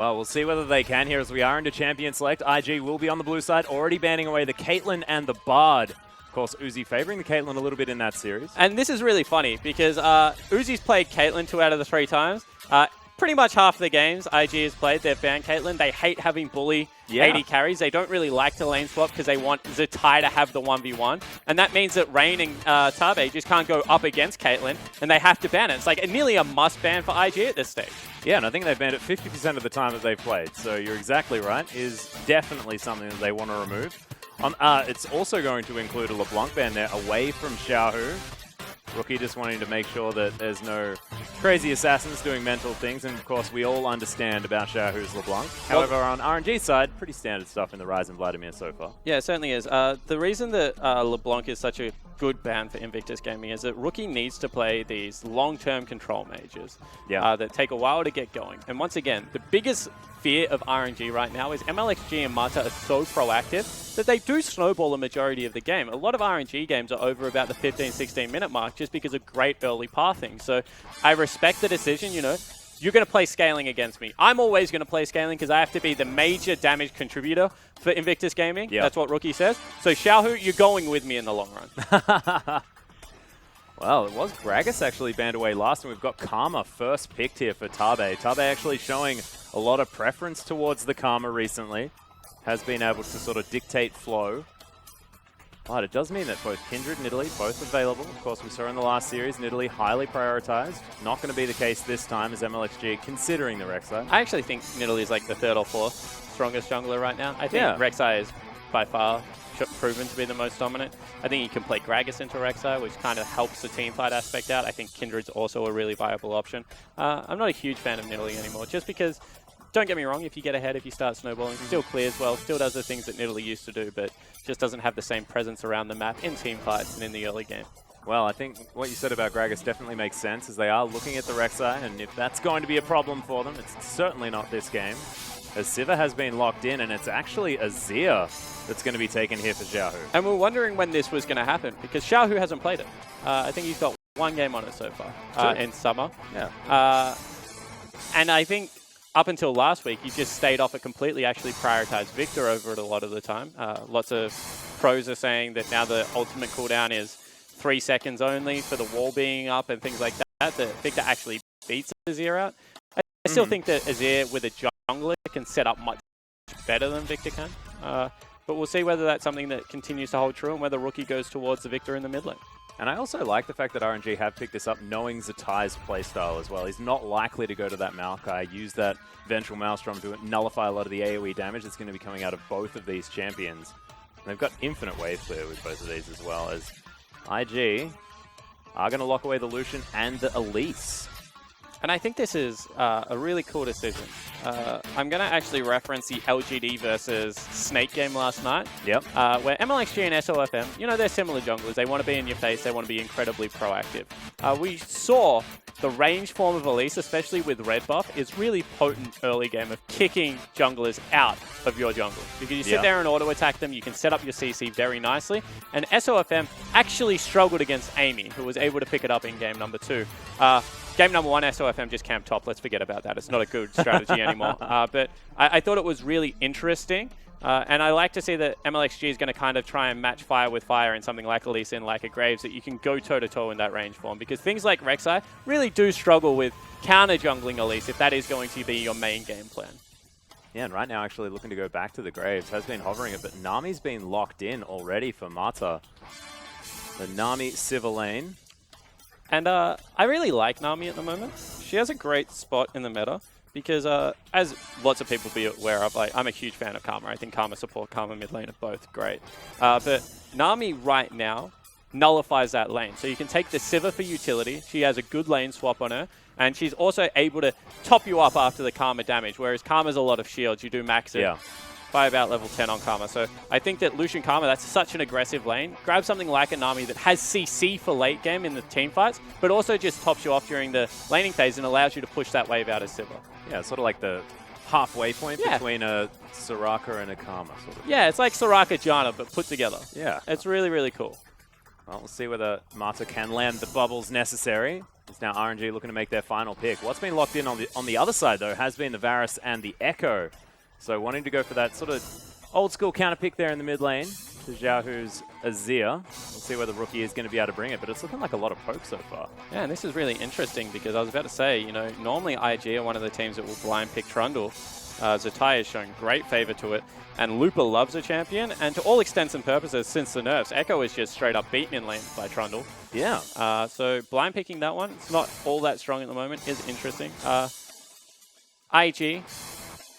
Well, we'll see whether they can here as we are into Champion Select. IG will be on the blue side, already banning away the Caitlyn and the Bard. Of course, Uzi favoring the Caitlyn a little bit in that series. And this is really funny because Uzi's played Caitlyn 2 out of the 3 times. Pretty much half the games IG has played, they've banned Caitlyn. They hate having bully 80 carries. They don't really like to lane swap because they want Zatai to have the 1v1. And that means that Rain and Tabe just can't go up against Caitlyn, and they have to ban it. It's like nearly a must ban for IG at this stage. Yeah, and I think they've banned it 50% of the time that they've played. So you're exactly right, is definitely something that they want to remove. It's also going to include a LeBlanc ban there away from Xiaohu. Rookie just wanting to make sure that there's no crazy assassins doing mental things, and of course we all understand about Xiaohu's LeBlanc. However, on RNG side, pretty standard stuff in the Rise and Vladimir so far. Yeah, it certainly is. The reason that LeBlanc is such a good ban for Invictus Gaming is that Rookie needs to play these long-term control mages that take a while to get going. And once again, the biggest fear of RNG right now is MLXG and Mata are so proactive that they do snowball a majority of the game. A lot of RNG games are over about the 15-16 minute mark just because of great early pathing. So I respect the decision, you know. You're going to play scaling against me. I'm always going to play scaling because I have to be the major damage contributor for Invictus Gaming. That's what Rookie says. So Xiaohu, you're going with me in the long run. Well, it was Gragas actually banned away last, and we've got Karma first picked here for Tabe. Tabe actually showing a lot of preference towards the Karma recently. Has been able to sort of dictate flow. But it does mean that both Kindred and Italy, both available. Of course, we saw in the last series, Italy highly prioritized. Not going to be the case this time as MLXG considering the Rek'Sai. I actually think Italy is like the 3rd or 4th strongest jungler right now. I think Rek'Sai is by far proven to be the most dominant. I think you can play Gragas into Rek'Sai, which kind of helps the teamfight aspect out. I think Kindred's also a really viable option. I'm not a huge fan of Italy anymore, just because, don't get me wrong, if you get ahead, if you start snowballing, still clears well, still does the things that Nidalee used to do, but just doesn't have the same presence around the map in team fights and in the early game. Well, I think what you said about Gragas definitely makes sense, as they are looking at the Rek'Sai, and if that's going to be a problem for them, it's certainly not this game. As Siva has been locked in, and it's actually Azir that's going to be taken here for Xiaohu. And we're wondering when this was going to happen, because Xiaohu hasn't played it. I think he's got 1 game on it so far in Summer. Yeah. And I think up until last week, he just stayed off it completely, actually prioritized Victor over it a lot of the time. Lots of pros are saying that now the ultimate cooldown is 3 seconds only for the wall being up and things like that, that Victor actually beats Azir out. I still think that Azir with a jungler can set up much better than Victor can. But we'll see whether that's something that continues to hold true and whether Rookie goes towards the Victor in the mid lane. And I also like the fact that RNG have picked this up knowing Zatai's playstyle as well. He's not likely to go to that Maokai, use that Vengeful Maelstrom to nullify a lot of the AoE damage that's going to be coming out of both of these champions. And they've got infinite wave clear with both of these as well, as IG are going to lock away the Lucian and the Elise. And I think this is a really cool decision. I'm going to actually reference the LGD versus Snake game last night. Where MLXG and SOFM, you know, they're similar junglers. They want to be in your face. They want to be incredibly proactive. We saw the range form of Elise, especially with red buff, is really potent early game of kicking junglers out of your jungle. Because you sit there and auto attack them, you can set up your CC very nicely. And SOFM actually struggled against Amy, who was able to pick it up in game number 2. Game number 1, SOFM just camped top. Let's forget about that. It's not a good strategy anymore. But I thought it was really interesting. And I like to see that MLXG is going to kind of try and match fire with fire in something like Elise and like a Graves, that you can go toe-to-toe in that range form. Because things like Rek'Sai really do struggle with counter-jungling Elise if that is going to be your main game plan. Yeah, and right now actually looking to go back to the Graves. Has been hovering it, but Nami's been locked in already for Mata. The Nami Siva lane. And I really like Nami at the moment. She has a great spot in the meta because, as lots of people be aware of, I'm a huge fan of Karma. I think Karma support, Karma mid lane are both great. But Nami right now nullifies that lane. So you can take the Siva for utility. She has a good lane swap on her. And she's also able to top you up after the Karma damage, whereas Karma's a lot of shields. You do max it. By about level 10 on Karma. So I think that Lucian Karma, that's such an aggressive lane. Grab something like a Nami that has CC for late game in the team fights, but also just tops you off during the laning phase and allows you to push that wave out as Siva. Yeah, it's sort of like the halfway point between a Soraka and a Karma. Sort of. Yeah, it's like Soraka Janna, but put together. Yeah. It's really, really cool. Well, we'll see whether Mata can land the bubbles necessary. It's now RNG looking to make their final pick. What's been locked in on the other side, though, has been the Varus and the Echo. So wanting to go for that sort of old-school counter pick there in the mid lane to Xiaohu's Azir. We'll see whether Rookie is going to be able to bring it, but it's looking like a lot of poke so far. Yeah, and this is really interesting because I was about to say, you know, normally IG are one of the teams that will blind pick Trundle. Zatai has shown great favor to it, and Lupa loves a champion, and to all extents and purposes, since the nerfs, Echo is just straight up beaten in lane by Trundle. Yeah. So blind picking that one, it's not all that strong at the moment, is interesting. IG,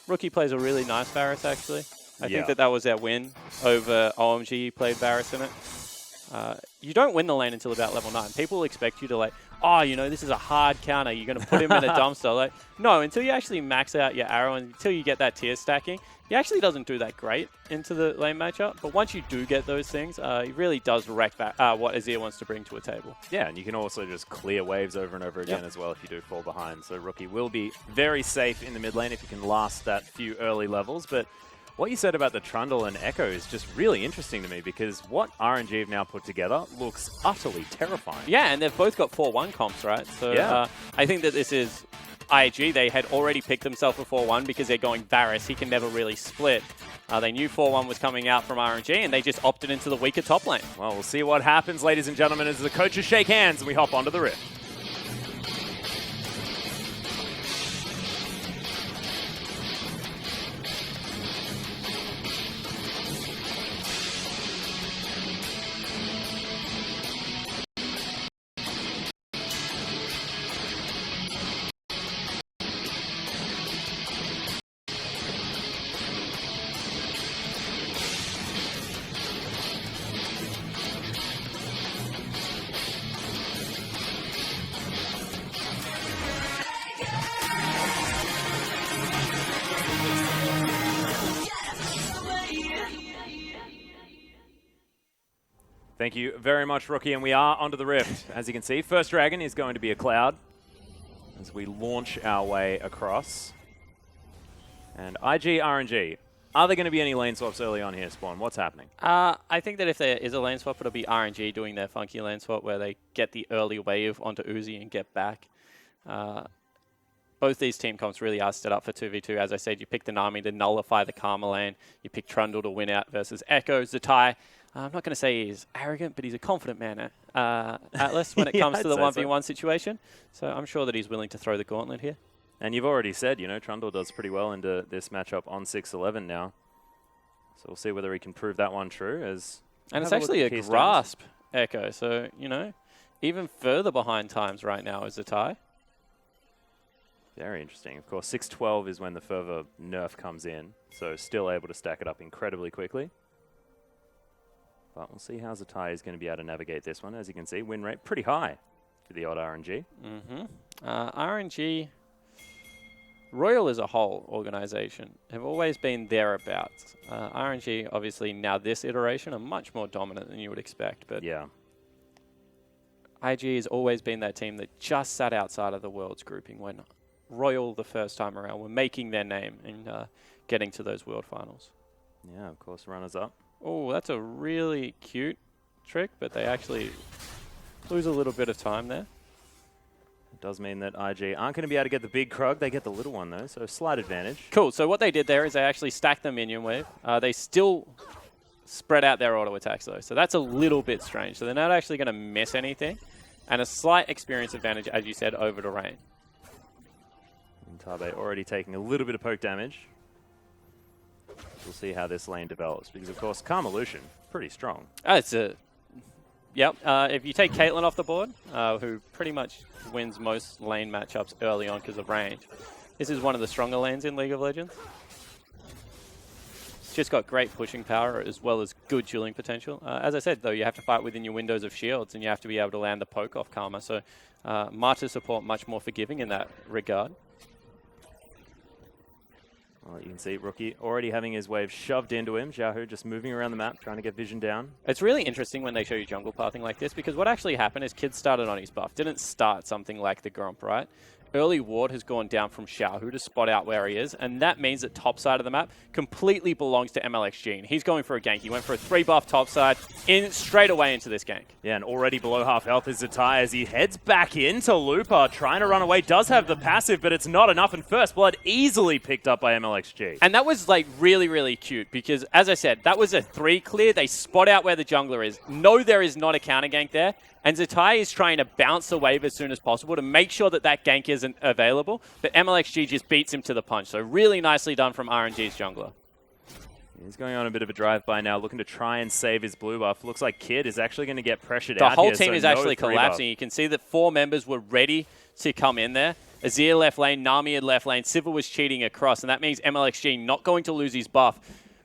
Rookie plays a really nice Varus, actually. I think that was their win over OMG, played Varus in it. You don't win the lane until about level 9. People expect you to like, oh, you know, this is a hard counter. You're going to put him in a dumpster. Like, no, until you actually max out your arrow and until you get that tier stacking, he actually doesn't do that great into the lane matchup. But once you do get those things, he really does wreck what Azir wants to bring to a table. Yeah, and you can also just clear waves over and over again as well if you do fall behind. So Rookie will be very safe in the mid lane if you can last that few early levels. But what you said about the Trundle and Echo is just really interesting to me because what RNG have now put together looks utterly terrifying. Yeah, and they've both got 4-1 comps, right? So I think that this is IG. They had already picked themselves a 4-1 because they're going Varus. He can never really split. They knew 4-1 was coming out from RNG, and they just opted into the weaker top lane. Well, we'll see what happens, ladies and gentlemen, as the coaches shake hands and we hop onto the Rift. Thank you very much, Rookie, and we are onto the Rift. As you can see, first dragon is going to be a cloud as we launch our way across. And IG, RNG, are there going to be any lane swaps early on here, Spawn? What's happening? I think that if there is a lane swap, it'll be RNG doing their funky lane swap where they get the early wave onto Uzi and get back. Both these team comps really are set up for 2v2. As I said, you pick the Nami to nullify the Karma lane. You pick Trundle to win out versus Echo. Zatai, I'm not going to say he's arrogant, but he's a confident man, Atlas, when it comes to the 1v1 situation. So I'm sure that he's willing to throw the gauntlet here. And you've already said, you know, Trundle does pretty well into this matchup on 6-11 now. So we'll see whether he can prove that one true. And it's actually a grasp Echo. So, you know, even further behind times right now is Zatai. Very interesting. Of course, 6-12 is when the further nerf comes in. So still able to stack it up incredibly quickly. But we'll see how Zatai is going to be able to navigate this one. As you can see, win rate pretty high for the odd RNG. RNG, Royal as a whole organization, have always been thereabouts. RNG, obviously, now this iteration, are much more dominant than you would expect. But yeah, IG has always been that team that just sat outside of the Worlds grouping when Royal, the first time around, were making their name and getting to those World Finals. Yeah, of course, runners-up. Oh, that's a really cute trick, but they actually lose a little bit of time there. It does mean that IG aren't going to be able to get the big Krug. They get the little one, though, so slight advantage. Cool. So what they did there is they actually stacked the minion wave. They still spread out their auto attacks, though, so that's a little bit strange. So they're not actually going to miss anything, and a slight experience advantage, as you said, over the Rain. And Tabe already taking a little bit of poke damage. We'll see how this lane develops, because, of course, Karmalution, pretty strong. Yep. If you take Caitlyn off the board, who pretty much wins most lane matchups early on because of range, this is one of the stronger lanes in League of Legends. It's just got great pushing power as well as good dueling potential. As I said, though, you have to fight within your windows of shields, and you have to be able to land the poke off Karma. So Martyr support much more forgiving in that regard. Well, you can see Rookie already having his wave shoved into him. Xiaohu just moving around the map, trying to get vision down. It's really interesting when they show you jungle pathing like this, because what actually happened is Kid started on his buff. Didn't start something like the Gromp, right? early ward has gone down from Xiaohu to spot out where he is, and that means that top side of the map completely belongs to MLXG, and he's going for a gank. He went for a 3-buff top side, straight away into this gank. Yeah, and already below half health is Zatai as he heads back into Looper, trying to run away. Does have the passive, but it's not enough, and First Blood easily picked up by MLXG. And that was like really, really cute, because as I said, that was a 3 clear. They spot out where the jungler is. No, there is not a counter gank there. And Zatai is trying to bounce the wave as soon as possible to make sure that that gank isn't available. But MLXG just beats him to the punch. So really nicely done from RNG's jungler. He's going on a bit of a drive-by now, looking to try and save his blue buff. Looks like Kid is actually going to get pressured out here. The whole team is actually collapsing. You can see that 4 members were ready to come in there. Azir left lane, Nami had left lane, Sivir was cheating across, and that means MLXG not going to lose his buff.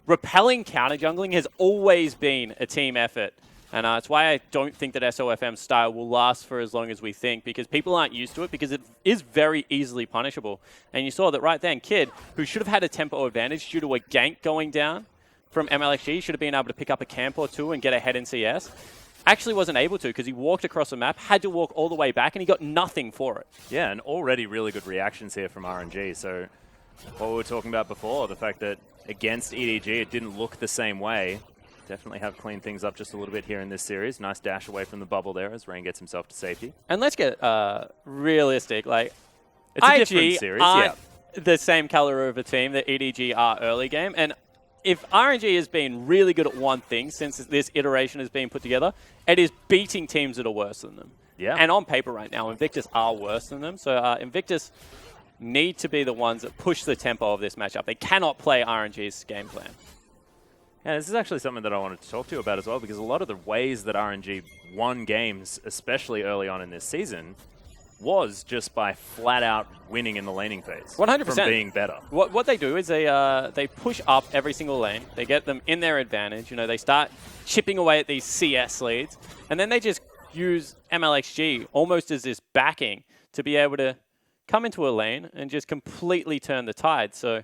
Repelling counter jungling has always been a team effort. And it's why I don't think that SOFM's style will last for as long as we think, because people aren't used to it, because it is very easily punishable. And you saw that right then, Kid, who should have had a tempo advantage due to a gank going down from MLXG, should have been able to pick up a camp or 2 and get ahead in CS, actually wasn't able to, because he walked across the map, had to walk all the way back, and he got nothing for it. Yeah, and already really good reactions here from RNG. So what we were talking about before, the fact that against EDG it didn't look the same way. Definitely have cleaned things up just a little bit here in this series. Nice dash away from the bubble there as Rain gets himself to safety. And let's get realistic. Like, it's a IG different series, aren't the same color of a team that EDG are early game. And if RNG has been really good at one thing since this iteration has been put together, it is beating teams that are worse than them. Yeah. And on paper right now, Invictus are worse than them. So Invictus need to be the ones that push the tempo of this matchup. They cannot play RNG's game plan. Yeah, this is actually something that I wanted to talk to you about as well, because a lot of the ways that RNG won games, especially early on in this season, was just by flat-out winning in the laning phase. 100%. From being better. What they do is they push up every single lane. They get them in their advantage. You know, they start chipping away at these CS leads, and then they just use MLXG almost as this backing to be able to come into a lane and just completely turn the tide. So,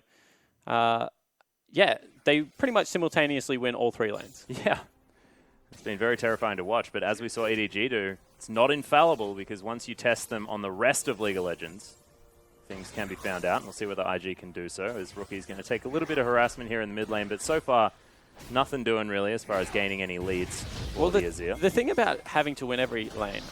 yeah, they pretty much simultaneously win all 3 lanes. Yeah. It's been very terrifying to watch, but as we saw EDG do, it's not infallible, because once you test them on the rest of League of Legends, things can be found out, and we'll see whether IG can do so, as Rookie's going to take a little bit of harassment here in the mid lane, but so far, nothing doing really as far as gaining any leads for the Azir. The thing about having to win every lane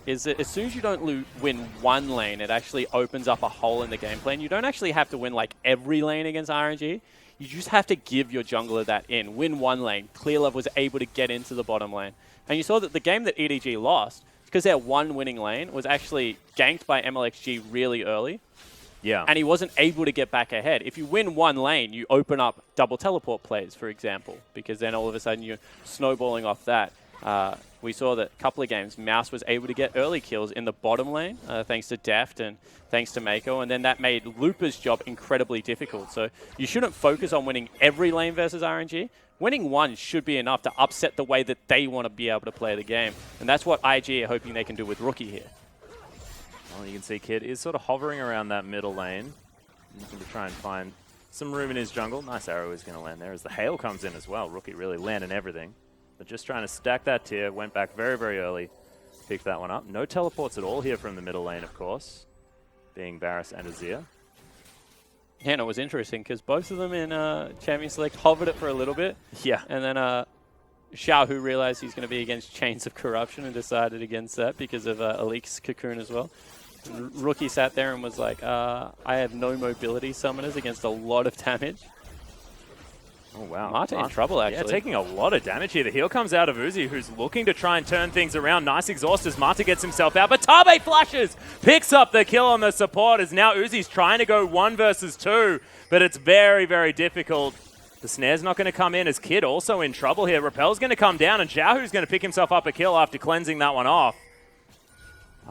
is that as soon as you don't win one lane, it actually opens up a hole in the game plan. You don't actually have to win like every lane against RNG. You just have to give your jungler that in. Win one lane. Clearlove was able to get into the bottom lane. And you saw that the game that EDG lost, because their one winning lane was actually ganked by MLXG really early. Yeah. And he wasn't able to get back ahead. If you win one lane, you open up double teleport plays, for example, because then all of a sudden you're snowballing off that. We saw that a couple of games, Mouse was able to get early kills in the bottom lane, thanks to Deft and thanks to Mako, and then that made Looper's job incredibly difficult. So you shouldn't focus on winning every lane versus RNG. Winning one should be enough to upset the way that they want to be able to play the game. And that's what IG are hoping they can do with Rookie here. Well, you can see Kid is sort of hovering around that middle lane, looking to try and find some room in his jungle. Nice arrow is going to land there as the hail comes in as well. Rookie really landing everything. But just trying to stack that tier, went back very, very early, picked that one up. No teleports at all here from the middle lane, of course, being Varus and Azir. Yeah, and it was interesting because both of them in Champion Select hovered it for a little bit. Yeah. And then Xiaohu realized he's going to be against Chains of Corruption and decided against that because of Alik's Cocoon as well. Rookie sat there and was like, I have no mobility summoners against a lot of damage. Oh, wow. Martin in trouble, actually. Yeah, taking a lot of damage here. The heal comes out of Uzi, who's looking to try and turn things around. Nice exhaust as Marta gets himself out, but Tabe flashes, picks up the kill on the support as now Uzi's trying to go 1 versus 2, but it's very, very difficult. The snare's not going to come in as Kid also in trouble here. Repel's going to come down, and Xiaohu's going to pick himself up a kill after cleansing that one off.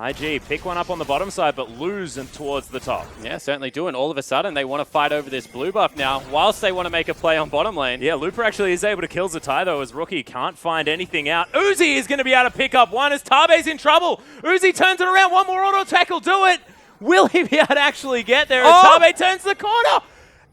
IG pick one up on the bottom side, but lose and towards the top. Yeah, certainly do. And all of a sudden, they want to fight over this blue buff now, whilst they want to make a play on bottom lane. Yeah, Looper actually is able to kill Zatai, though, as Rookie can't find anything out. Uzi is going to be able to pick up one as Tabe's in trouble. Uzi turns it around. One more auto tackle. Do it. Will he be able to actually get there as Tabe turns the corner?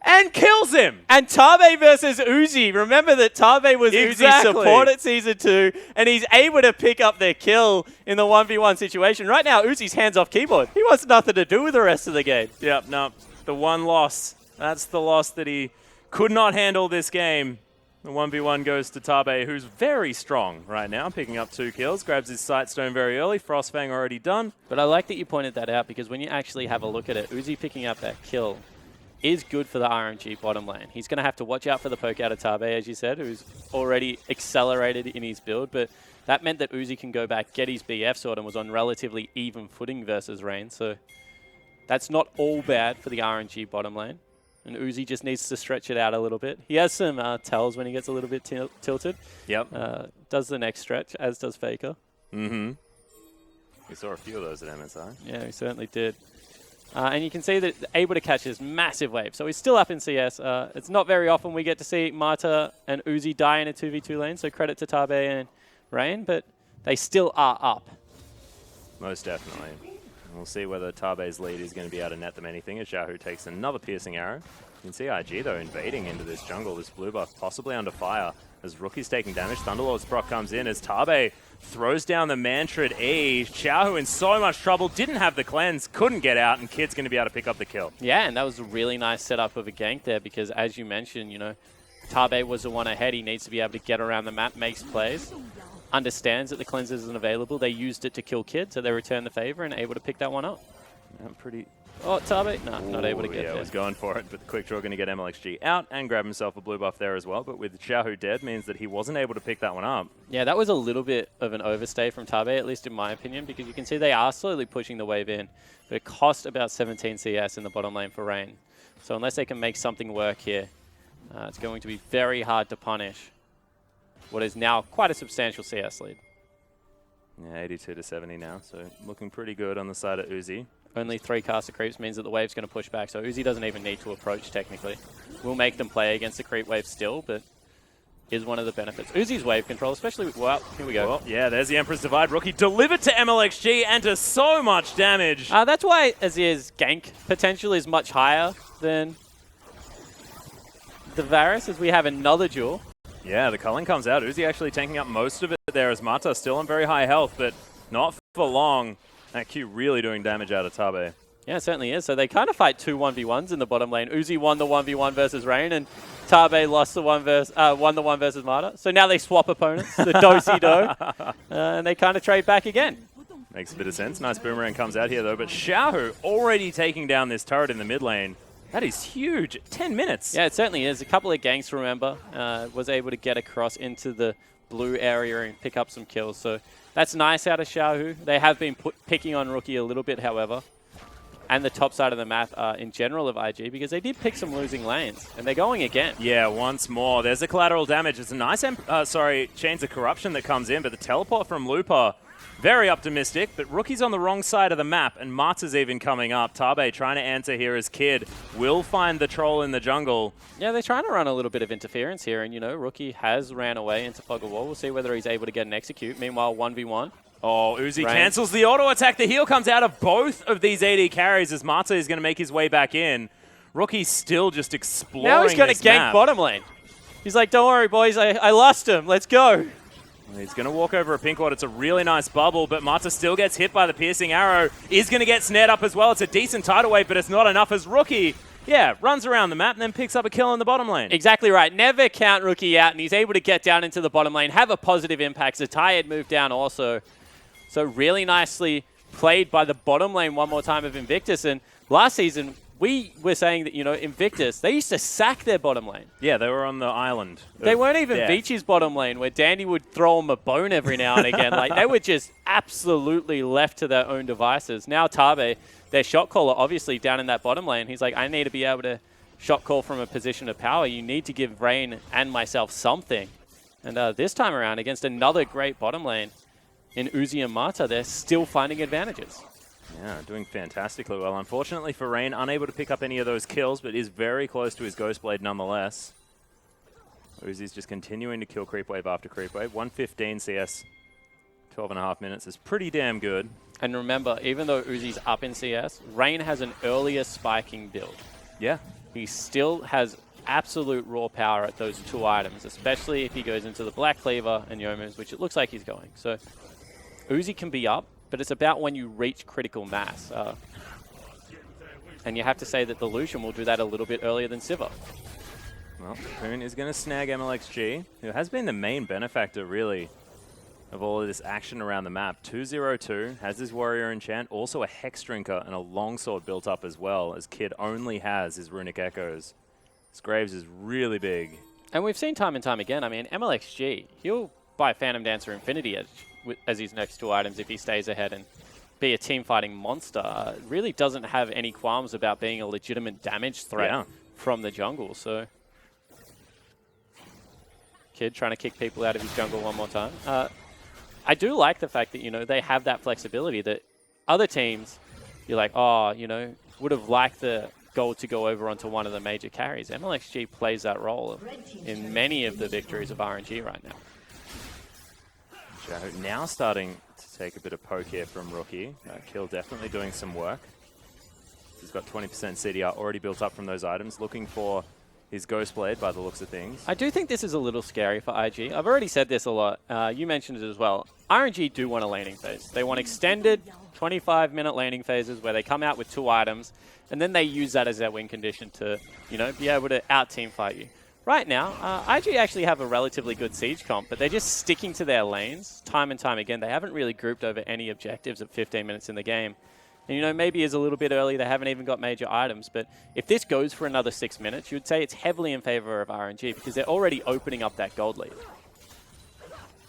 and kills him. And Tabe versus Uzi. Remember that Tabe was Uzi's support at Season 2, and he's able to pick up their kill in the 1v1 situation. Right now, Uzi's hands off keyboard. He wants nothing to do with the rest of the game. Yep, no. The one loss. That's the loss that he could not handle this game. The 1v1 goes to Tabe, who's very strong right now, picking up 2 kills. Grabs his Sightstone very early. Frostfang already done. But I like that you pointed that out, because when you actually have a look at it, Uzi picking up that kill is good for the RNG bottom lane. He's going to have to watch out for the poke out of Tabe, as you said, who's already accelerated in his build. But that meant that Uzi can go back, get his BF sword, and was on relatively even footing versus Rain. So that's not all bad for the RNG bottom lane. And Uzi just needs to stretch it out a little bit. He has some tells when he gets a little bit tilted. Yep. Does the next stretch, as does Faker. Mm-hmm. We saw a few of those at MSI. Yeah, we certainly did. And you can see that able to catch this massive wave. So he's still up in CS. It's not very often we get to see Marta and Uzi die in a 2v2 lane, so credit to Tabe and Rain, but they still are up. Most definitely. We'll see whether Tabe's lead is going to be able to net them anything as Xiaohu takes another piercing arrow. You can see IG, though, invading into this jungle. This blue buff possibly under fire as Rookie's taking damage. Thunderlord's proc comes in as Tabe throws down the Mantrid E. Xiaohu in so much trouble, didn't have the cleanse, couldn't get out, and Kid's going to be able to pick up the kill. Yeah, and that was a really nice setup of a gank there because, as you mentioned, you know, Tabe was the one ahead. He needs to be able to get around the map, makes plays, understands that the cleanse isn't available. They used it to kill Kid, so they returned the favor and able to pick that one up. Pretty... Oh, Tabe? No, not able to get there. there. Was going for it, but the quick draw going to get MLXG out and grab himself a blue buff there as well. But with Xiaohu dead means that he wasn't able to pick that one up. Yeah, that was a little bit of an overstay from Tabe, at least in my opinion, because you can see they are slowly pushing the wave in, but it cost about 17 CS in the bottom lane for Rain. So unless they can make something work here, it's going to be very hard to punish what is now quite a substantial CS lead. Yeah, 82 to 70 now, so looking pretty good on the side of Uzi. Only 3 caster creeps means that the wave's going to push back, so Uzi doesn't even need to approach technically. We'll make them play against the creep wave still, but is one of the benefits. Uzi's wave control, especially with, well, here we go. Well, yeah, there's the Emperor's Divide. Rookie delivered to MLXG and to so much damage. That's why Azir's gank potential is much higher than the Varus, as we have another duel. Yeah, the culling comes out. Uzi actually tanking up most of it there as Mata still on very high health, but not for long. That Q really doing damage out of Tabe. Yeah, it certainly is. So they kind of fight 2 1v1s in the bottom lane. Uzi won the 1v1 versus Rain, and Tabe lost the won the 1 versus Mata. So now they swap opponents, the do-si-do, and they kind of trade back again. Makes a bit of sense. Nice boomerang comes out here, though. But Xiaohu already taking down this turret in the mid lane. That is huge. 10 minutes. Yeah, it certainly is. A couple of ganks, remember, was able to get across into the blue area and pick up some kills. So that's nice out of Xiaohu. They have been picking on Rookie a little bit, however, and the top side of the map in general of IG, because they did pick some losing lanes, and they're going again. Yeah, once more. There's the collateral damage. It's a nice, Chains of Corruption that comes in, but the teleport from Lupa, very optimistic, but Rookie's on the wrong side of the map, and Mata's even coming up. Tabe trying to answer here as Kid will find the troll in the jungle. Yeah, they're trying to run a little bit of interference here, and, you know, Rookie has ran away into Fog of War. We'll see whether he's able to get an execute. Meanwhile, 1v1. Oh, Uzi cancels the auto attack. The heal comes out of both of these AD carries as Mata is going to make his way back in. Rookie's still just exploring Now he's going to gank bottom lane. He's like, don't worry, boys. I lost him. Let's go. He's going to walk over a pink ward. It's a really nice bubble, but Mata still gets hit by the piercing arrow. Is going to get snared up as well. It's a decent tidal wave, but it's not enough as Rookie, yeah, runs around the map and then picks up a kill in the bottom lane. Exactly right. Never count Rookie out, and he's able to get down into the bottom lane, have a positive impact. Zatai had moved down also. So really nicely played by the bottom lane one more time of Invictus. And last season, we were saying that, you know, Invictus, they used to sack their bottom lane. Yeah, they were on the island. They weren't even Beach's bottom lane, where Dandy would throw them a bone every now and again. Like, they were just absolutely left to their own devices. Now Tabe, their shot caller, obviously down in that bottom lane, he's like, I need to be able to shot call from a position of power. You need to give Rain and myself something. And this time around, against another great bottom lane in Uzi and Mata, they're still finding advantages. Yeah, doing fantastically well. Unfortunately for Rain, unable to pick up any of those kills, but is very close to his Ghostblade nonetheless. Uzi's just continuing to kill creep wave after creep wave. 115 CS, 12.5 minutes is pretty damn good. And remember, even though Uzi's up in CS, Rain has an earlier spiking build. Yeah. he still has absolute raw power at those 2 items, especially if he goes into the Black Cleaver and Yomu's, which it looks like he's going. So Uzi can be up, but it's about when you reach critical mass. And you have to say that the Lucian will do that a little bit earlier than Sivir. Well, Cocoon is going to snag MLXG, who has been the main benefactor, really, of all of this action around the map. 2-0-2, has his Warrior Enchant, also a Hex Drinker and a Longsword built up as well, as Kid only has his Runic Echoes. His Graves is really big. And we've seen time and time again, I mean, MLXG, he'll buy Phantom Dancer Infinity as his next 2 items if he stays ahead and be a team-fighting monster. Really doesn't have any qualms about being a legitimate damage threat from the jungle, so... Kid trying to kick people out of his jungle one more time. I do like the fact that, you know, they have that flexibility that other teams, you're like, oh, you know, would have liked the gold to go over onto one of the major carries. MLXG plays that role in many of the victories of RNG right now. Joe now starting to take a bit of poke here from Rookie. Kill definitely doing some work. He's got 20% CDR already built up from those items, looking for his Ghost Blade by the looks of things. I do think this is a little scary for IG. I've already said this a lot. You mentioned it as well. RNG do want a laning phase. They want extended 25-minute laning phases where they come out with 2 items, and then they use that as their win condition to, you know, be able to out-team fight you. Right now, IG actually have a relatively good siege comp, but they're just sticking to their lanes time and time again. They haven't really grouped over any objectives at 15 minutes in the game. And, you know, maybe it's a little bit early. They haven't even got major items. But if this goes for another 6 minutes, you would say it's heavily in favor of RNG because they're already opening up that gold lead.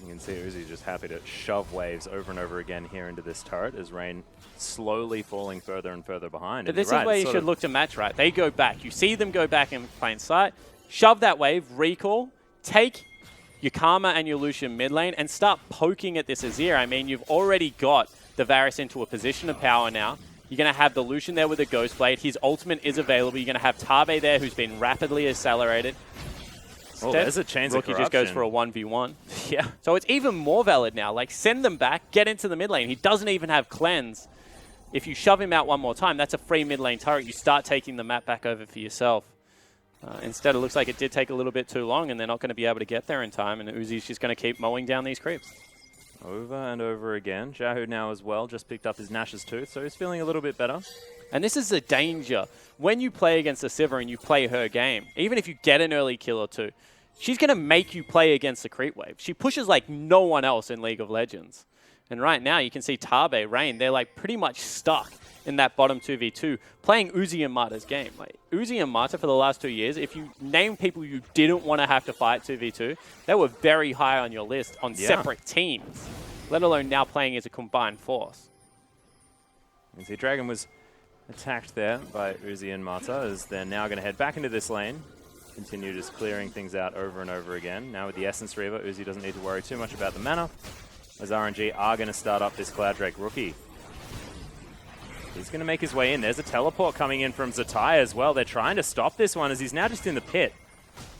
You can see Uzi just happy to shove waves over and over again here into this turret as Rain slowly falling further and further behind. But this is where you should look to match right. They go back. You see them go back in plain sight. Shove that wave, recall, take your Karma and your Lucian mid lane and start poking at this Azir. I mean, you've already got the Varus into a position of power now. You're going to have the Lucian there with a Ghost Blade. His ultimate is available. You're going to have Tabe there, who's been rapidly accelerated. Oh, there's a Chains of Corruption. Rookie just goes for a 1v1. Yeah. So it's even more valid now. Like, send them back, get into the mid lane. He doesn't even have Cleanse. If you shove him out one more time, that's a free mid lane turret. You start taking the map back over for yourself. Instead, it looks like it did take a little bit too long, and they're not going to be able to get there in time, and Uzi's just going to keep mowing down these creeps. Over and over again. Jahu now as well just picked up his Nash's Tooth, so he's feeling a little bit better. And this is the danger. When you play against a Sivir and you play her game, even if you get an early kill or 2, she's going to make you play against the creep wave. She pushes like no one else in League of Legends. And right now, you can see Tabe, Rain, they're like pretty much stuck in that bottom 2v2, playing Uzi and Marta's game. Like, Uzi and Marta for the last 2 years, if you name people you didn't want to have to fight 2v2, they were very high on your list on separate teams, let alone now playing as a combined force. You see Dragon was attacked there by Uzi and Marta, as they're now going to head back into this lane. Continue just clearing things out over and over again. Now with the Essence Reaver, Uzi doesn't need to worry too much about the mana, as RNG are going to start up this Cloud Drake Rookie. He's going to make his way in. There's a teleport coming in from Zatai as well. They're trying to stop this one as he's now just in the pit.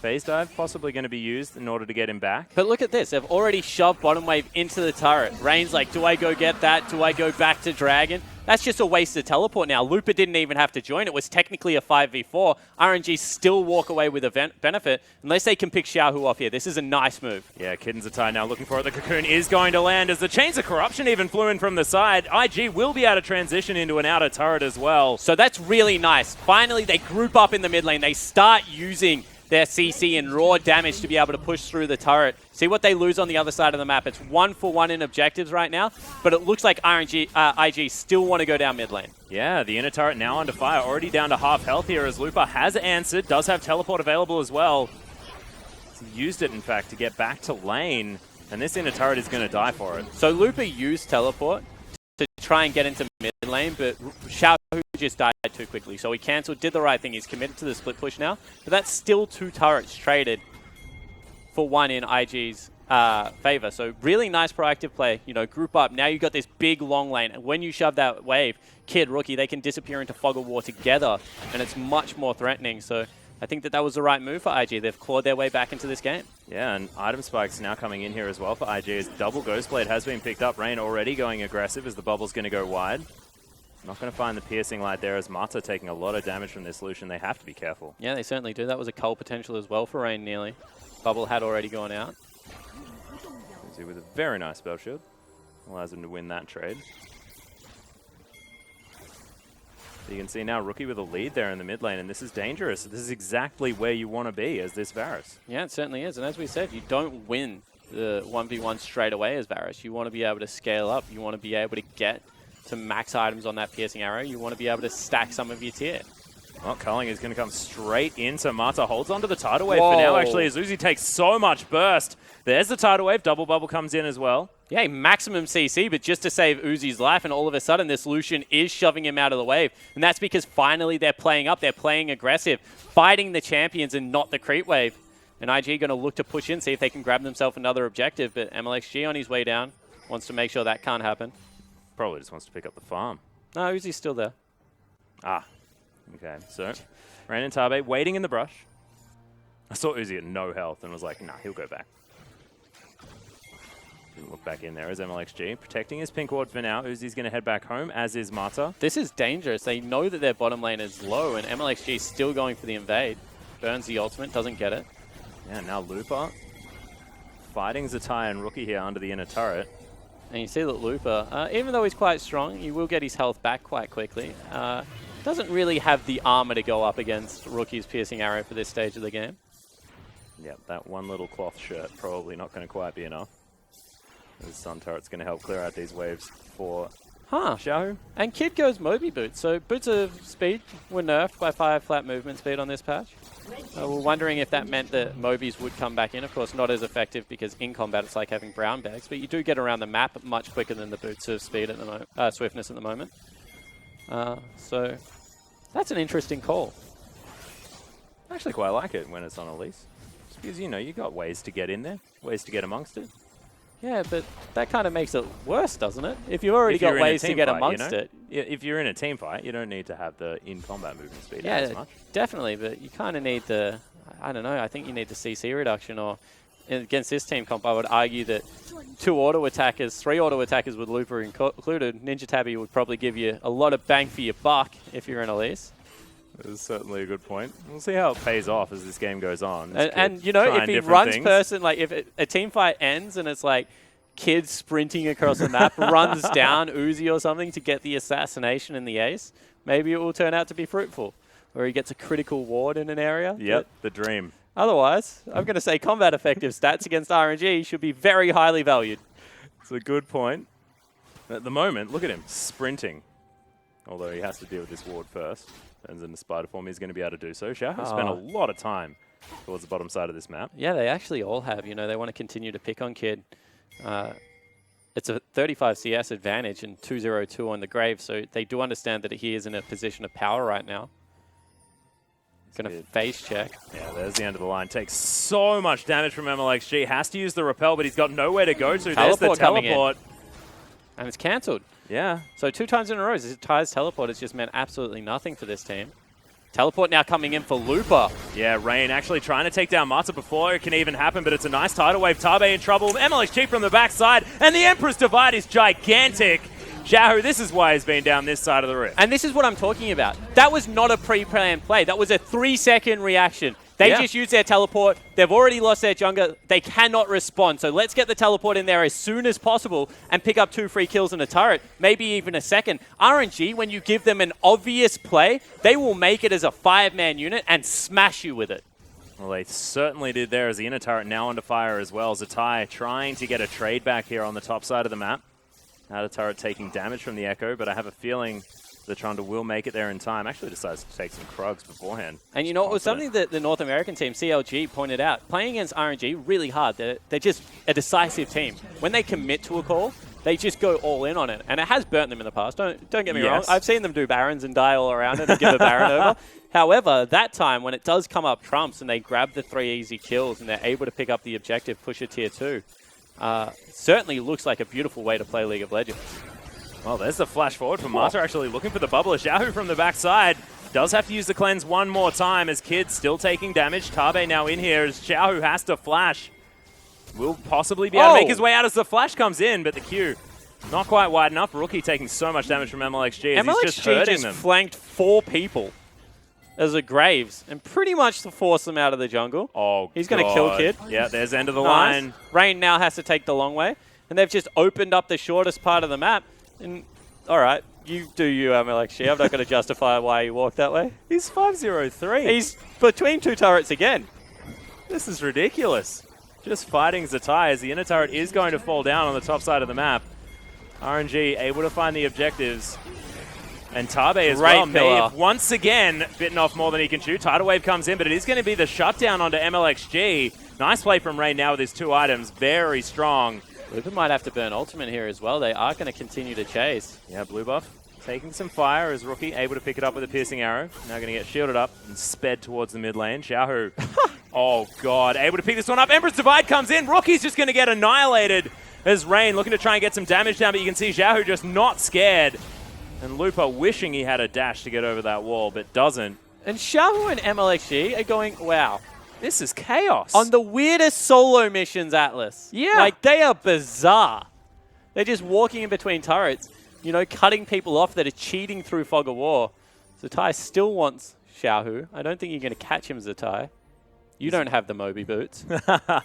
Phase dive possibly going to be used in order to get him back. But look at this. They've already shoved bottom wave into the turret. Rain's like, do I go get that? Do I go back to Dragon? That's just a wasted teleport now. Looper didn't even have to join. It was technically a 5v4. RNG still walk away with a benefit unless they can pick Xiaohu off here. This is a nice move. Yeah, Kid and Zatai now looking for it. The Cocoon is going to land as the Chains of Corruption even flew in from the side. IG will be able to transition into an outer turret as well. So that's really nice. Finally, they group up in the mid lane. They start using their CC and raw damage to be able to push through the turret. See what they lose on the other side of the map. It's 1-for-1 in objectives right now, but it looks like IG still want to go down mid lane. Yeah, the inner turret now under fire, already down to half health here as Lupa has answered, does have teleport available as well. He used it, in fact, to get back to lane, and this inner turret is going to die for it. So Lupa used teleport to try and get into mid lane, but Xiaohu just died too quickly. So he cancelled, did the right thing. He's committed to the split push now, but that's still 2 turrets traded for 1 in IG's favor. So really nice proactive play. You know, group up. Now you've got this big long lane. And when you shove that wave, Kid, Rookie, they can disappear into Fog of War together, and it's much more threatening. So I think that was the right move for IG. They've clawed their way back into this game. Yeah, and item spikes now coming in here as well for IG as double Ghostblade has been picked up. Rain already going aggressive as the bubble's going to go wide. Not going to find the piercing light there as Mata taking a lot of damage from this Lucian. They have to be careful. Yeah, they certainly do. That was a cull potential as well for Rain nearly. Bubble had already gone out. Uzi with a very nice spell shield. Allows him to win that trade. So you can see now Rookie with a lead there in the mid lane, and this is dangerous. This is exactly where you want to be as this Varus. Yeah, it certainly is. And as we said, you don't win the 1v1 straight away as Varus. You want to be able to scale up. You want to be able to get to max items on that piercing arrow. You want to be able to stack some of your tier. Well, Culling is going to come straight into Mata. Holds onto the tidal wave for now, actually, as Uzi takes so much burst. There's the tidal wave. Double bubble comes in as well. Yeah, maximum CC, but just to save Uzi's life, and all of a sudden this Lucian is shoving him out of the wave. And that's because finally they're playing up, they're playing aggressive, fighting the champions and not the creep wave. And IG going to look to push in, see if they can grab themselves another objective, but MLXG on his way down wants to make sure that can't happen. Probably just wants to pick up the farm. No, Uzi's still there. Ah, okay. So, Rain and Tabe waiting in the brush. I saw Uzi at no health and was like, nah, he'll go back. Didn't look back in there as MLXG. Protecting his pink ward for now. Uzi's going to head back home, as is Mata. This is dangerous. They know that their bottom lane is low, and MLXG is still going for the invade. Burns the ultimate, doesn't get it. Yeah, now Looper fighting Zatai and Rookie here under the inner turret. And you see that Looper, even though he's quite strong, he will get his health back quite quickly. Doesn't really have the armor to go up against Rookie's piercing arrow for this stage of the game. Yeah, that one little cloth shirt probably not going to quite be enough. The Sun Turret's going to help clear out these waves for Xiaohu. And Kid goes Moby Boots. So Boots of Speed were nerfed by 5 flat movement speed on this patch. We're wondering if that meant that Mobies would come back in. Of course, not as effective because in combat it's like having brown bags, but you do get around the map much quicker than the Boots of Speed at the moment, Swiftness at the moment. So that's an interesting call. I actually quite like it when it's on Elise. Just because, you know, you got ways to get in there, ways to get amongst it. Yeah, but that kind of makes it worse, doesn't it? If you've already got ways to get amongst it. Yeah, if you're in a team fight, you don't need to have the in-combat movement speed as much. Definitely, but you kind of need the, I don't know, I think you need the CC reduction, or against this team comp, I would argue that 3 auto attackers with Looper included, Ninja Tabby would probably give you a lot of bang for your buck if you're in Elise. That is certainly a good point. We'll see how it pays off as this game goes on. And you know, if he runs person, like if a team fight ends and it's like Kid sprinting across the map, runs down Uzi or something to get the assassination and the ace, maybe it will turn out to be fruitful. Or he gets a critical ward in an area. Yep, the dream. Otherwise, I'm going to say combat effective stats against RNG should be very highly valued. It's a good point. At the moment, look at him sprinting. Although he has to deal with this ward first. Turns into spider form, he's going to be able to do so. Xiao spent a lot of time towards the bottom side of this map. Yeah, they actually all have. You know, they want to continue to pick on Kid. It's a 35 CS advantage and 202 on the grave, so they do understand that he is in a position of power right now. Going to face check. Yeah, there's the end of the line. Takes so much damage from MLXG. Has to use the repel, but he's got nowhere to go to. There's the teleport. And it's cancelled. Yeah. So 2 times in a row, Ty's teleport has just meant absolutely nothing for this team. Teleport now coming in for Looper. Yeah, Rain actually trying to take down Mata before it can even happen, but it's a nice tidal wave. Tabe in trouble. MLXG from the backside, and the Emperor's Divide is gigantic. Xiaohu, this is why he's been down this side of the rift. And this is what I'm talking about. That was not a pre-planned play. That was a 3-second reaction. They just used their teleport. They've already lost their jungler. They cannot respond. So let's get the teleport in there as soon as possible and pick up 2 free kills in a turret, maybe even a second. RNG, when you give them an obvious play, they will make it as a 5-man unit and smash you with it. Well, they certainly did there as the inner turret now under fire as well. Zatai trying to get a trade back here on the top side of the map. Outer turret taking damage from the Echo, but I have a feeling the Trundle will make it there in time. Actually decides to take some Krugs beforehand. And you know, it was something that the North American team, CLG, pointed out. Playing against RNG, really hard. They're just a decisive team. When they commit to a call, they just go all in on it. And it has burnt them in the past. Don't get me wrong. I've seen them do Barons and die all around it and give a Baron over. However, that time, when it does come up trumps and they grab the 3 easy kills and they're able to pick up the objective, push a tier 2, certainly looks like a beautiful way to play League of Legends. Well, there's the flash forward for Mata, actually looking for the bubble. Xiaohu from the backside does have to use the cleanse one more time as Kid still taking damage. Tabe now in here as Xiaohu has to flash. Will possibly be able to make his way out as the flash comes in, but the Q Not quite wide enough. Rookie taking so much damage from MLXG as he's just hurting them. flanked 4 people as a Graves and pretty much to force them out of the jungle. Oh, he's going to kill Kid. Yeah, there's end of the Nice. line. Rain now has to take the long way. And they've just opened up the shortest part of the map. And all right, you do you, MLXG. I'm not going to justify why you walked that way. He's 5-0-3. He's between 2 turrets again. This is ridiculous. Just fighting Zatai as the inner turret is going to fall down on the top side of the map. RNG able to find the objectives. And Tabe as well may have once again bitten off more than he can chew. Tidal Wave comes in, but it is going to be the shutdown onto MLXG. Nice play from Rain now with his 2 items. Very strong. Lupin might have to burn Ultimate here as well. They are going to continue to chase. Yeah, blue buff taking some fire as Rookie able to pick it up with a piercing arrow. Now going to get shielded up and sped towards the mid lane. Xiaohu, oh god, able to pick this one up. Emperor's Divide comes in. Rookie's just going to get annihilated as Rain looking to try and get some damage down, but you can see Xiaohu just not scared. And Lupa wishing he had a dash to get over that wall, but doesn't. And Xiaohu and MLXG are going, wow. This is chaos. On the weirdest solo missions, Atlas. Yeah. Like, they are bizarre. They're just walking in between turrets, you know, cutting people off that are cheating through Fog of War. Zatai still wants Xiaohu. I don't think you're going to catch him, Zatai. You don't have the Moby boots. Well,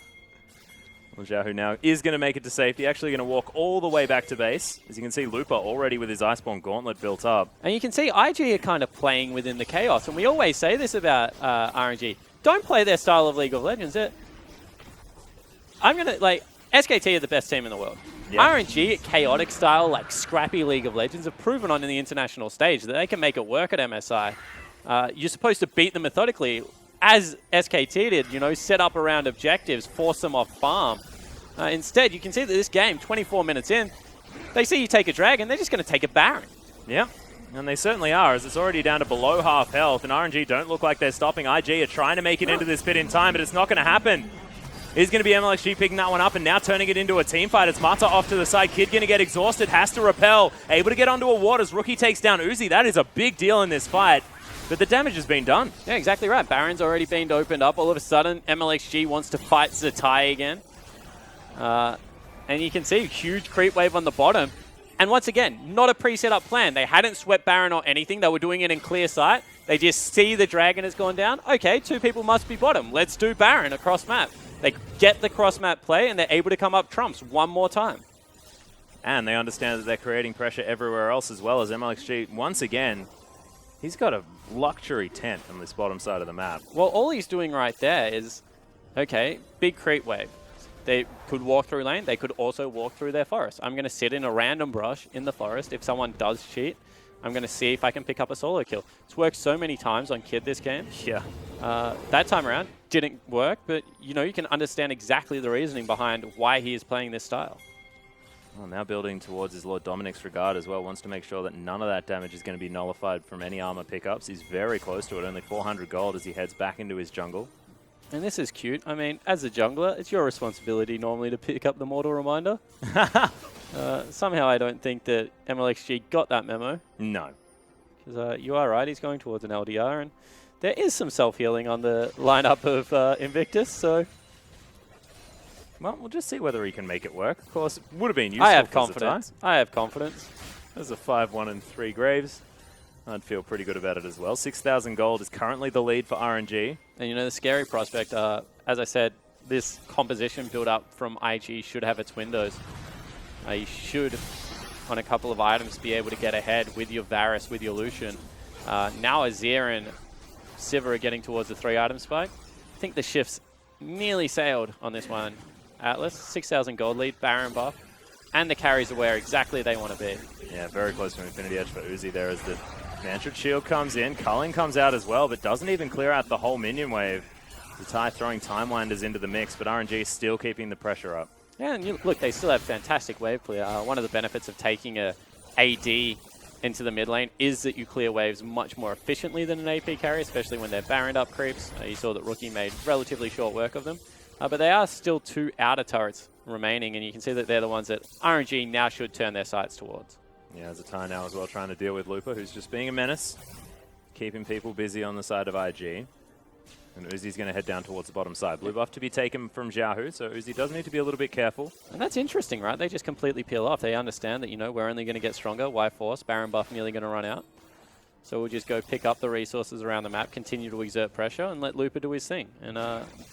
Xiaohu now is going to make it to safety. Actually going to walk all the way back to base. As you can see, Lupa already with his Iceborne Gauntlet built up. And you can see IG are kind of playing within the chaos. And we always say this about RNG. Don't play their style of League of Legends. I'm going to, like, SKT are the best team in the world. Yep. RNG, chaotic style, like scrappy League of Legends, have proven on in the international stage that they can make it work at MSI. You're supposed to beat them methodically, as SKT did, you know, set up around objectives, force them off farm. Instead, you can see that this game, 24 minutes in, they see you take a dragon, they're just going to take a Baron. Yeah, and they certainly are, as it's already down to below half health, and RNG don't look like they're stopping. IG are trying to make it into this pit in time, but it's not going to happen. It's going to be MLXG picking that one up and now turning it into a team fight. It's Mata off to the side. Kid going to get exhausted, has to repel. Able to get onto a ward as Rookie takes down Uzi. That is a big deal in this fight. But the damage has been done. Yeah, exactly right. Baron's already been opened up. All of a sudden, MLXG wants to fight Zatai again. And you can see huge creep wave on the bottom. And once again, not a pre-set up plan. They hadn't swept Baron or anything. They were doing it in clear sight. They just see the dragon has gone down. Okay, 2 people must be bottom. Let's do Baron across map. They get the cross-map play, and they're able to come up trumps one more time. And they understand that they're creating pressure everywhere else as well, as MLXG, once again, he's got a luxury tent on this bottom side of the map. Well, all he's doing right there is, okay, big creep wave. They could walk through lane. They could also walk through their forest. I'm going to sit in a random brush in the forest. If someone does cheat, I'm going to see if I can pick up a solo kill. It's worked so many times on Kid this game. Yeah. That time around didn't work, but you know, you can understand exactly the reasoning behind why he is playing this style. Well, now building towards his Lord Dominic's regard as well. Wants to make sure that none of that damage is going to be nullified from any armor pickups. He's very close to it, only 400 gold as he heads back into his jungle. And this is cute. I mean, as a jungler, it's your responsibility normally to pick up the Mortal Reminder. Somehow I don't think that MLXG got that memo. No. Because you are right, he's going towards an LDR, and there is some self-healing on the lineup of Invictus, so... Well, we'll just see whether he can make it work. Of course, it would have been useful. I have confidence. I have confidence. There's a 5-1 and 3 Graves. I'd feel pretty good about it as well. 6,000 gold is currently the lead for RNG. And you know, the scary prospect, as I said, this composition build up from IG should have its windows. You should, on a couple of items, be able to get ahead with your Varus, with your Lucian. Now Azir and Sivir are getting towards the 3-item spike. I think the shift's nearly sailed on this one. Atlas, 6,000 gold lead, Baron buff, and the carries are where exactly they want to be. Yeah, very close to an Infinity Edge for Uzi there as the Mantra Shield comes in. Culling comes out as well, but doesn't even clear out the whole minion wave. Zatai throwing Timewinders into the mix, but RNG still keeping the pressure up. Yeah, and look, they still have fantastic wave clear. One of the benefits of taking a AD into the mid lane is that you clear waves much more efficiently than an AP carry, especially when they're Baroned up creeps. You saw that Rookie made relatively short work of them. But they are still 2 outer turrets remaining, and you can see that they're the ones that RNG now should turn their sights towards. Yeah, Zatai now as well trying to deal with Lupa, who's just being a menace, keeping people busy on the side of IG. And Uzi's going to head down towards the bottom side. Blue buff to be taken from Xiaohu, so Uzi does need to be a little bit careful. And that's interesting, right? They just completely peel off. They understand that, you know, we're only going to get stronger. Why force? Baron buff nearly going to run out. So we'll just go pick up the resources around the map, continue to exert pressure, and let Looper do his thing. And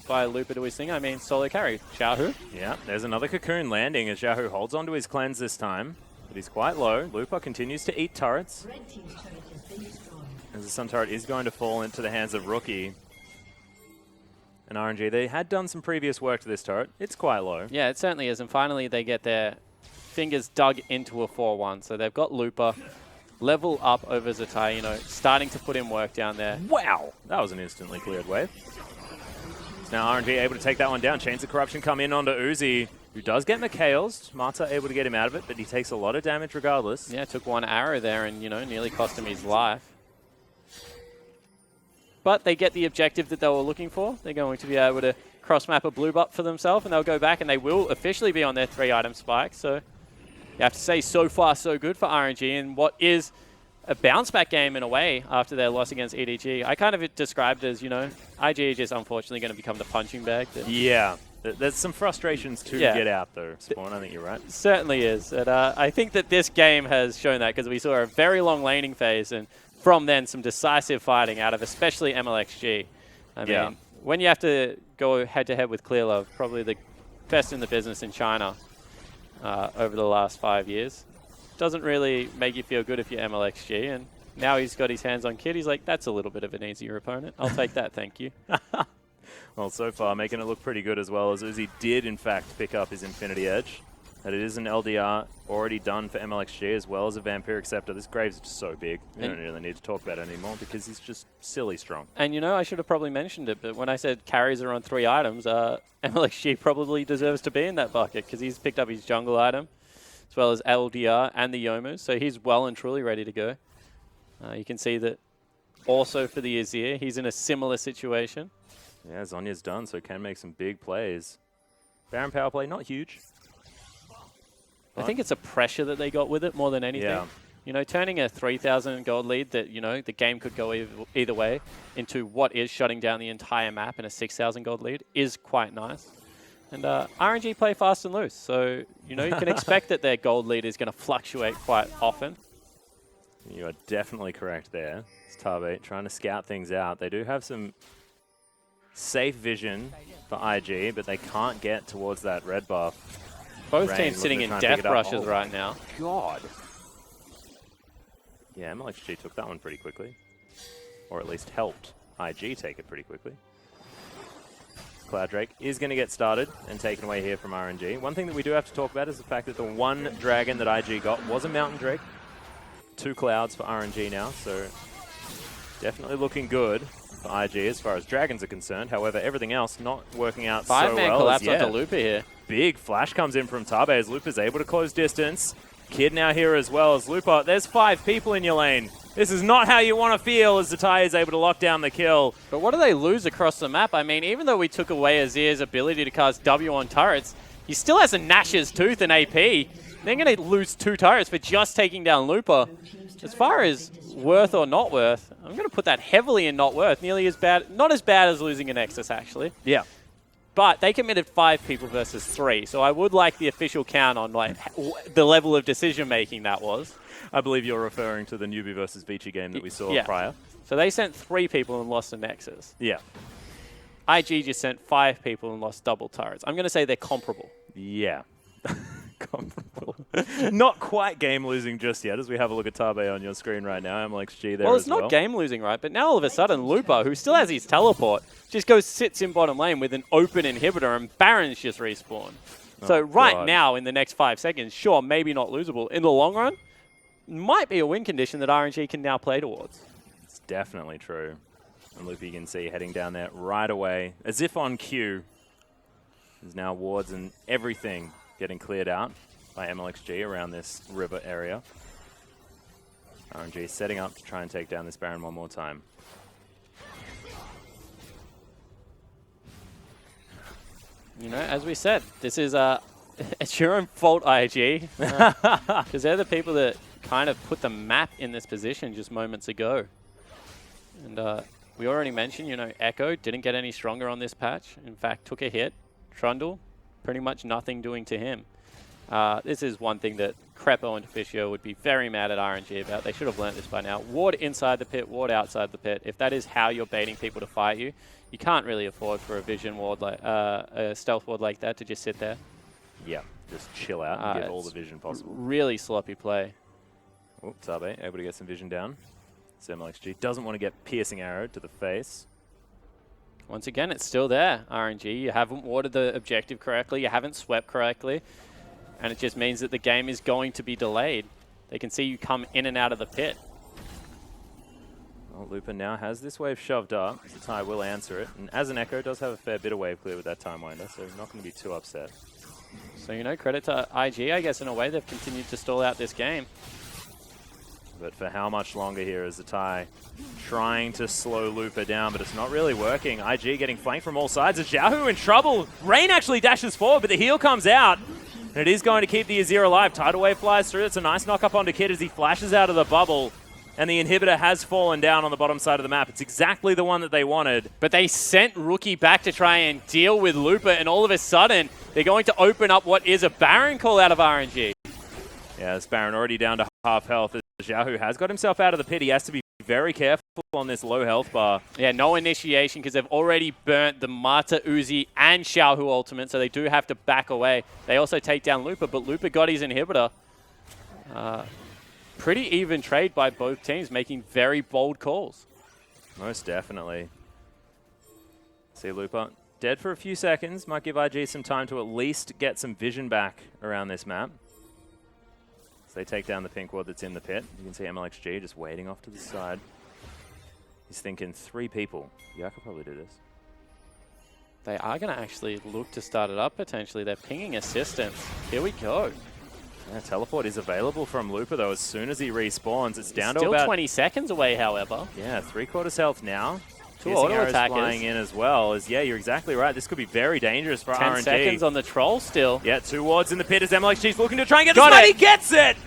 by Looper do his thing, I mean solo carry. Xiaohu. Yeah, there's another Cocoon landing as Xiaohu holds onto his cleanse this time. But he's quite low. Looper continues to eat turrets. As the Sun turret is going to fall into the hands of Rookie. And RNG, they had done some previous work to this turret. It's quite low. Yeah, it certainly is. And finally, they get their fingers dug into a 4-1. So they've got Looper level up over Zatai, you know, starting to put in work down there. Wow! That was an instantly cleared wave. So now RNG able to take that one down. Chains of Corruption come in onto Uzi, who does get McHale's. Marta able to get him out of it, but he takes a lot of damage regardless. Yeah, took one arrow there and, you know, nearly cost him his life. But they get the objective that they were looking for. They're going to be able to cross-map a blue buff for themselves, and they'll go back, and they will officially be on their 3-item spike. So you have to say, so far, so good for RNG in what is a bounce-back game in a way after their loss against EDG. I kind of described it as, you know, IG is just unfortunately going to become the punching bag. Yeah. There's some frustrations to get out, though, Spawn. I think you're right. It certainly is. And I think that this game has shown that because we saw a very long laning phase, and from then some decisive fighting out of especially MLXG. I mean, when you have to go head-to-head with Clearlove, probably the best in the business in China over the last 5 years, doesn't really make you feel good if you're MLXG. And now he's got his hands on Kid. He's like, that's a little bit of an easier opponent. I'll take that, thank you. Well, so far, making it look pretty good as well, as Uzi did, in fact, pick up his Infinity Edge. That it is an LDR already done for MLXG as well as a Vampiric Scepter. This Graves is just so big. We don't really need to talk about it anymore because he's just silly strong. And, you know, I should have probably mentioned it, but when I said carries are on 3 items, MLXG probably deserves to be in that bucket because he's picked up his jungle item as well as LDR and the Yomus, so he's well and truly ready to go. You can see that also for the Azir, he's in a similar situation. Yeah, Zonya's done, so can make some big plays. Baron power play, not huge. I think it's a pressure that they got with it more than anything. Yeah. You know, turning a 3,000 gold lead that, you know, the game could go either way into what is shutting down the entire map in a 6,000 gold lead is quite nice. And RNG play fast and loose, so, you know, you can expect that their gold lead is going to fluctuate quite often. You are definitely correct there. It's Tabe trying to scout things out. They do have some safe vision for IG, but they can't get towards that red buff. Both teams sitting in death rushes right now. God. Yeah, MLXG took that one pretty quickly. Or at least helped IG take it pretty quickly. Cloud Drake is going to get started and taken away here from RNG. One thing that we do have to talk about is the fact that the one dragon that IG got was a Mountain Drake. 2 clouds for RNG now, so definitely looking good for IG as far as dragons are concerned. However, everything else not working out so well. 5-man collapse onto Looper here. Big flash comes in from Tabe as Looper's able to close distance. Kid now here as well as Looper. There's 5 people in your lane. This is not how you want to feel as Zatai is able to lock down the kill. But what do they lose across the map? I mean, even though we took away Azir's ability to cast W on turrets, he still has a Nash's Tooth and AP. They're going to lose 2 turrets for just taking down Looper. As far as worth or not worth, I'm going to put that heavily in not worth. Nearly as bad, not as bad as losing a Nexus, actually. Yeah. But they committed 5 people versus 3, so I would like the official count on like the level of decision-making that was. I believe you're referring to the Newbie versus Vici game that we saw prior. So they sent 3 people and lost a Nexus. Yeah. IG just sent 5 people and lost double turrets. I'm going to say they're comparable. Yeah. Comparable. Not quite game losing just yet, as we have a look at Tabe on your screen right now. MLXG there. Well, it's not game losing, right? But now all of a sudden, Looper, who still has his teleport, just sits in bottom lane with an open inhibitor, and Baron's just respawn. So right now, in the next 5 seconds, sure, maybe not losable. In the long run, might be a win condition that RNG can now play towards. It's definitely true. And Loopy, you can see heading down there right away, as if on cue. There's now wards and everything getting cleared out by MLXG around this river area. RNG setting up to try and take down this Baron one more time. You know, as we said, this is it's your own fault, IG, because they're the people that kind of put the map in this position just moments ago. And We already mentioned, you know, Echo didn't get any stronger on this patch. In fact, took a hit. Trundle, pretty much nothing doing to him. This is one thing that Crepo and Deficio would be very mad at RNG about. They should have learnt this by now. Ward inside the pit, ward outside the pit. If that is how you're baiting people to fight you, you can't really afford for a vision ward like a stealth ward like that to just sit there. Yeah, just chill out and get all the vision possible. Really sloppy play. Oh, Tabe able to get some vision down. CBLOL doesn't want to get piercing arrow to the face. Once again, it's still there, RNG. You haven't warded the objective correctly. You haven't swept correctly. And it just means that the game is going to be delayed. They can see you come in and out of the pit. Well, Looper now has this wave shoved up. Zatai will answer it. And as an Echo, does have a fair bit of wave clear with that Time Winder, so not going to be too upset. So, you know, credit to IG, I guess, in a way. They've continued to stall out this game. But for how much longer here is Zatai trying to slow Looper down, but it's not really working. IG getting flanked from all sides. Is Xiaohu in trouble? Rain actually dashes forward, but the heal comes out. And it is going to keep the Azir alive. Tidal Wave flies through. It's a nice knock up onto Kid as he flashes out of the bubble. And the inhibitor has fallen down on the bottom side of the map. It's exactly the one that they wanted. But they sent Rookie back to try and deal with Looper, and all of a sudden, they're going to open up what is a Baron call out of RNG. Yeah, this Baron already down to half health. Xiaohu has got himself out of the pit. He has to be very careful on this low health bar. Yeah, no initiation because they've already burnt the Mata, Uzi, and Xiaohu ultimate, so they do have to back away. They also take down Looper, but Looper got his inhibitor. Pretty even trade by both teams, making very bold calls. Most definitely. See Looper dead for a few seconds. Might give IG some time to at least get some vision back around this map. So they take down the pink ward that's in the pit. You can see MLXG just waiting off to the side. He's thinking 3 people. Yeah, I could probably do this. They are going to actually look to start it up potentially. They're pinging assistance. Here we go. Yeah, teleport is available from Looper though as soon as he respawns. It's down Still to about 20 seconds away, however. Yeah, 3/4 health now. 2 auto attackers flying in as well. Yeah, you're exactly right. This could be very dangerous for 10 RNG. seconds on the troll still. Yeah, 2 wards in the pit as MLXG's looking to try and get the smite. He gets it!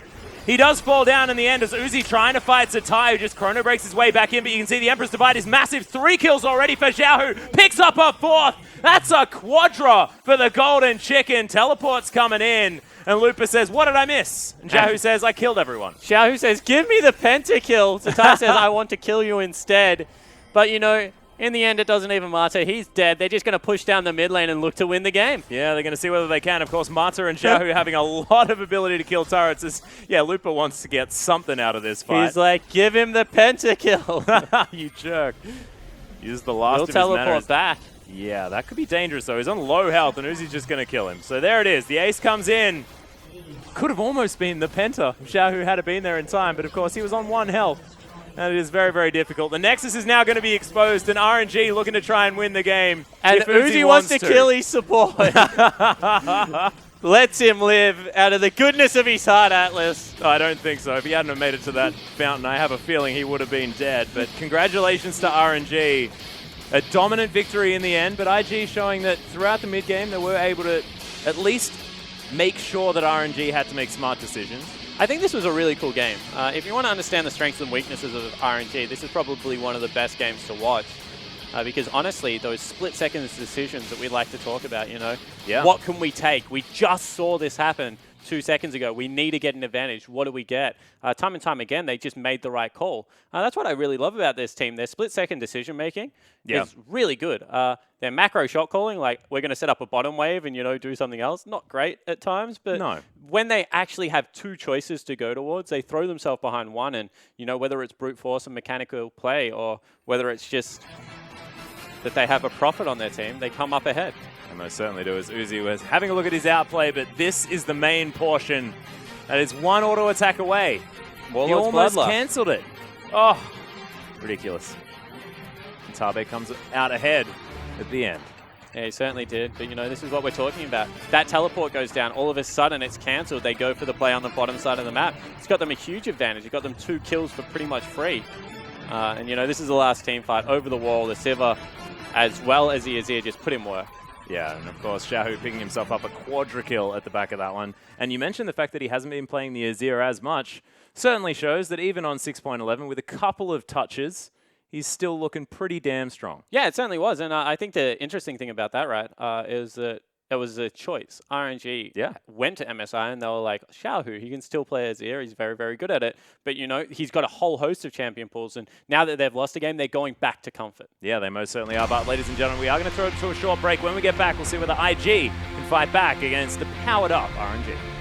He does fall down in the end as Uzi trying to fight Zatai, who just chrono breaks his way back in, but you can see the Empress Divide is massive. 3 kills already for Xiaohu. Picks up a 4th. That's a quadra for the Golden Chicken. Teleport's coming in. And Looper says, what did I miss? And Xiaohu says, I killed everyone. Xiaohu says, give me the pentakill. Zatai says, I want to kill you instead. But, you know, in the end, it doesn't even matter. He's dead. They're just going to push down the mid lane and look to win the game. Yeah, they're going to see whether they can. Of course, Mata and Xiaohu having a lot of ability to kill turrets. Yeah, Looper wants to get something out of this fight. He's like, give him the pentakill. You jerk. Use the last of his teleport manners. back. Yeah, that could be dangerous, though. He's on low health, and Uzi's just going to kill him. So there it is. The ace comes in. Could have almost been the penta if Xiaohu had been there in time, but of course he was on 1 health. And it is very, very difficult. The Nexus is now going to be exposed, and RNG looking to try and win the game. And Uzi wants to kill his support. Lets him live out of the goodness of his heart, Atlas. I don't think so. If he hadn't have made it to that fountain, I have a feeling he would have been dead. But congratulations to RNG. A dominant victory in the end, but IG showing that throughout the mid-game they were able to at least make sure that RNG had to make smart decisions. I think this was a really cool game. If you want to understand the strengths and weaknesses of RNG, this is probably one of the best games to watch. Because honestly, those split-second decisions that we like to talk about, you know, what can we take? We just saw this happen 2 seconds ago. We need to get an advantage. What do we get? Time and time again, they just made the right call. That's what I really love about this team. Their split-second decision-making is really good. Their macro shot calling, like we're going to set up a bottom wave and, you know, do something else, not great at times, but when they actually have 2 choices to go towards, they throw themselves behind one and, you know, whether it's brute force and mechanical play or whether it's just that they have a profit on their team, they come up ahead. And most certainly do, as Uzi was having a look at his outplay, but this is the main portion. That is 1 auto attack away. He almost cancelled it. Oh, ridiculous. And Tabe comes out ahead at the end. Yeah, he certainly did. But, you know, this is what we're talking about. That teleport goes down. All of a sudden, it's cancelled. They go for the play on the bottom side of the map. It's got them a huge advantage. It got them 2 kills for pretty much free. And, you know, this is the last team fight. Over the wall, the Sivir, as well as the Azir, just put in work. Yeah, and of course, Xiaohu picking himself up a quadra kill at the back of that one. And you mentioned the fact that he hasn't been playing the Azir as much. Certainly shows that even on 6.11, with a couple of touches, he's still looking pretty damn strong. Yeah, it certainly was. And I think the interesting thing about that, right, is that it was a choice. RNG went to MSI and they were like, Xiaohu, he can still play Azir. He's very, very good at it. But, you know, he's got a whole host of champion pools. And now that they've lost a game, they're going back to comfort. Yeah, they most certainly are. But, ladies and gentlemen, we are going to throw it to a short break. When we get back, we'll see whether IG can fight back against the powered-up RNG.